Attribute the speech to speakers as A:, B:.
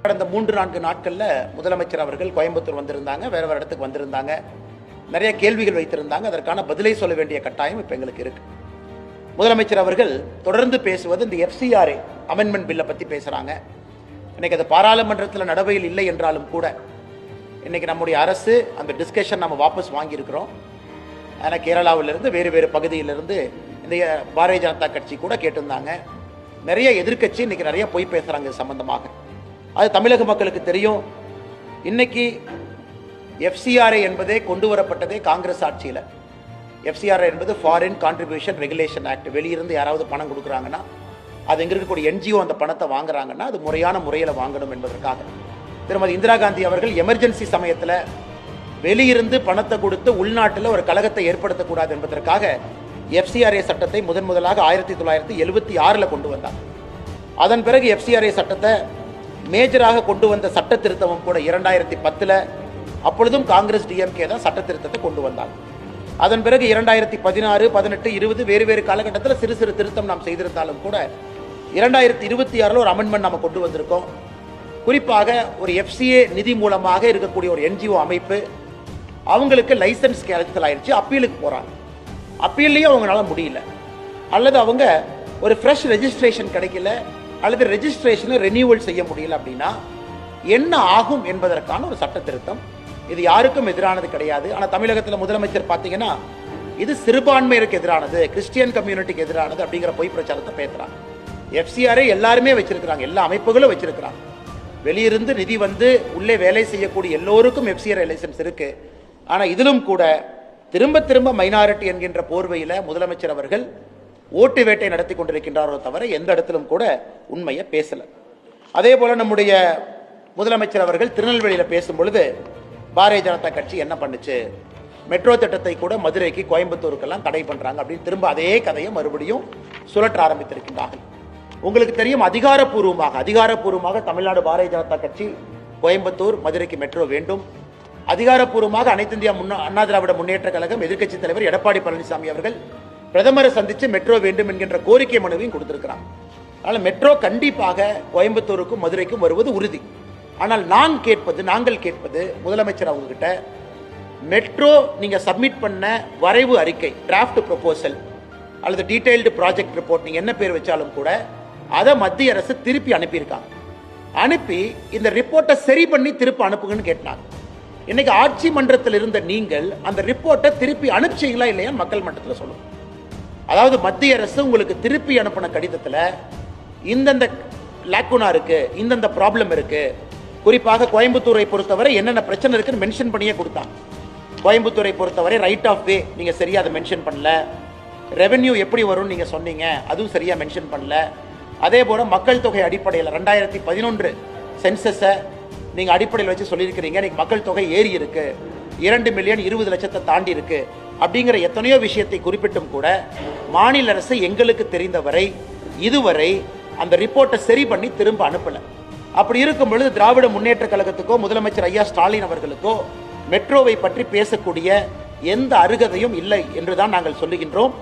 A: கடந்த 3-4 நாட்களில் முதலமைச்சர் அவர்கள் கோயம்புத்தூர் வந்திருந்தாங்க, வேற வேறு இடத்துக்கு வந்திருந்தாங்க, நிறைய கேள்விகள் வைத்திருந்தாங்க. அதற்கான பதிலை சொல்ல வேண்டிய கட்டாயம் இப்போ எங்களுக்கு இருக்கு. முதலமைச்சர் அவர்கள் தொடர்ந்து பேசுவது இந்த FCRA அமெண்ட்மெண்ட் பில்லை பற்றி பேசுகிறாங்க. இன்னைக்கு அது பாராளுமன்றத்தில் நடைமுறையில் இல்லை என்றாலும் கூட இன்னைக்கு நம்முடைய அரசு அந்த டிஸ்கஷன் நம்ம வாபஸ் வாங்கியிருக்கிறோம். ஆனால் கேரளாவிலிருந்து வேறு வேறு பகுதியிலிருந்து இந்த பாரதிய ஜனதா கட்சி கூட கேட்டிருந்தாங்க. நிறைய எதிர்க்கட்சி இன்னைக்கு நிறைய பொய் பேசுகிறாங்க சம்பந்தமாக. அது தமிழக மக்களுக்கு தெரியும். இன்னைக்கு FCRA என்பதே கொண்டு வரப்பட்டதே காங்கிரஸ் ஆட்சியில். FCRA என்பது ஃபாரின் கான்ட்ரிபியூஷன் ரெகுலேஷன் ஆக்ட். வெளியிருந்து யாராவது பணம் கொடுக்குறாங்கன்னா, அது எங்க இருக்கக்கூடிய NGO அந்த பணத்தை வாங்குறாங்கன்னா அது முறையான முறையில் வாங்கணும் என்பதற்காக திருமதி இந்திரா காந்தி அவர்கள் எமர்ஜென்சி சமயத்தில் வெளியிருந்து பணத்தை கொடுத்து உள்நாட்டில் ஒரு கழகத்தை ஏற்படுத்தக்கூடாது என்பதற்காக FCRA சட்டத்தை முதலாக 1976 கொண்டு வந்தார். அதன் பிறகு FCRA சட்டத்தை மேஜராக கொண்டு வந்த சட்ட திருத்தமும் கூட 2010 அப்பொழுதும் காங்கிரஸ் DMK தான் சட்ட திருத்தத்தை கொண்டு வந்தாங்க. அதன் பிறகு 2016, 18, 20 வேறு வேறு காலகட்டத்தில் சிறு சிறு திருத்தம் நாம் செய்திருந்தாலும் கூட 2026 ஒரு அமெண்ட்மெண்ட் நம்ம கொண்டு வந்திருக்கோம். குறிப்பாக ஒரு FCA நிதி மூலமாக இருக்கக்கூடிய ஒரு NGO அமைப்பு அவங்களுக்கு லைசன்ஸ் கேன்சல் ஆயிடுச்சு, அப்பீலுக்கு போறாங்க. அப்பீல்லையும் அவங்களால முடியல, அல்லது அவங்க ஒரு ஃப்ரெஷ் ரெஜிஸ்ட்ரேஷன் கிடைக்கல, அல்லது ரெஜிஸ்ட்ரேஷனை ரெனியூவல் செய்ய முடியல அப்படின்னா என்ன ஆகும் என்பதற்கான ஒரு சட்ட திருத்தம். இது யாருக்கும் எதிரானது கிடையாது. ஆனால் தமிழகத்தில் முதலமைச்சர் பார்த்தீங்கன்னா இது சிறுபான்மையருக்கு எதிரானது, கிறிஸ்டியன் கம்யூனிட்டிக்கு எதிரானது அப்படிங்கிற பொய் பிரச்சாரத்தை பேசுறாங்க. FCRA எல்லாருமே வச்சிருக்கிறாங்க, எல்லா அமைப்புகளும் வச்சிருக்கிறாங்க. வெளியிருந்து நிதி வந்து உள்ளே வேலை செய்யக்கூடிய எல்லோருக்கும் FCRA லைசன்ஸ் இருக்கு. ஆனால் இதிலும் கூட திரும்ப திரும்ப மைனாரிட்டி என்கின்ற போர்வையில் முதலமைச்சர் அவர்கள் ஓட்டு வேட்டை நடத்தி கொண்டிருக்கின்றாரோ தவிர எந்த இடத்திலும் கூட உண்மையை பேசல. அதே போல நம்முடைய முதலமைச்சர் அவர்கள் திருநெல்வேலியில் பேசும் பொழுது பாரதிய ஜனதா கட்சி என்ன பண்ணுச்சு, மெட்ரோ திட்டத்தை கூட மதுரைக்கு கோயம்புத்தூருக்கெல்லாம் தடை பண்றாங்க அப்படின்னு திரும்ப அதே கதையை மறுபடியும் சுழற்ற ஆரம்பித்திருக்கின்றார்கள். உங்களுக்கு தெரியும், அதிகாரப்பூர்வமாக தமிழ்நாடு பாரதிய ஜனதா கட்சி கோயம்புத்தூர் மதுரைக்கு மெட்ரோ வேண்டும். அதிகாரப்பூர்வமாக அனைத்து இந்திய அண்ணா திராவிட முன்னேற்ற கழகம் எதிர்க்கட்சி தலைவர் எடப்பாடி பழனிசாமி அவர்கள் பிரதமரை சந்தித்து மெட்ரோ வேண்டும் என்கின்ற கோரிக்கை மனுவையும் கொடுத்திருக்கிறாங்க. அதனால் மெட்ரோ கண்டிப்பாக கோயம்புத்தூருக்கும் மதுரைக்கும் வருவது உறுதி. ஆனால் நாங்கள் கேட்பது முதலமைச்சர் அவங்க கிட்ட, மெட்ரோ நீங்க சப்மிட் பண்ண வரைவு அறிக்கை, டிராஃப்ட் ப்ரொபோசல் அல்லது டீடைல்டு ப்ராஜெக்ட் ரிப்போர்ட், நீங்க என்ன பேர் வச்சாலும் கூட அதை மத்திய அரசு திருப்பி அனுப்பியிருக்காங்க. அனுப்பி இந்த ரிப்போர்ட்டை சரி பண்ணி திருப்பி அனுப்புங்கன்னு கேட்டாங்க. இன்னைக்கு ஆட்சி மன்றத்தில் இருந்த நீங்கள் அந்த ரிப்போர்ட்டை திருப்பி அனுப்பிச்சீங்களா இல்லையா மக்கள் மன்றத்தில் சொல்லுங்க. அதாவது மத்திய அரசு உங்களுக்கு திருப்பி அனுப்பின கடிதத்தில் இந்தந்த லாக்குனா இருக்கு, இந்தந்த ப்ராப்ளம் இருக்கு, குறிப்பாக கோயம்புத்தூரை பொறுத்தவரை என்னென்ன பிரச்சனை இருக்குன்னு மென்ஷன் பண்ணியே கொடுத்தாங்க. கோயம்புத்தூரை பொறுத்தவரை ரைட் ஆஃப் வே நீங்க சரியா அதை மென்ஷன் பண்ணல, ரெவென்யூ எப்படி வரும்னு நீங்க சொன்னீங்க அதுவும் சரியா மென்ஷன் பண்ணல. அதே போல மக்கள் தொகை அடிப்படையில் 2011 சென்சஸை நீங்க அடிப்படையில் வச்சு சொல்லியிருக்கிறீங்க, இன்னைக்கு மக்கள் தொகை ஏறி இருக்கு, 2 மில்லியன் 20 லட்சத்தை தாண்டி இருக்கு அப்படிங்கிற எத்தனையோ விஷயத்தை குறிப்பிட்டும் கூட மாநில அரசு எங்களுக்கு தெரிந்தவரை இதுவரை அந்த ரிப்போர்ட்டை சரி பண்ணி திரும்ப அனுப்பல. அப்படி இருக்கும் பொழுது திராவிட முன்னேற்ற கழகத்துக்கோ முதலமைச்சர் ஐயா ஸ்டாலின் அவர்களுக்கோ மெட்ரோவை பற்றி பேசக்கூடிய எந்த அருகதையும் இல்லை என்றுதான் நாங்கள் சொல்லுகின்றோம்.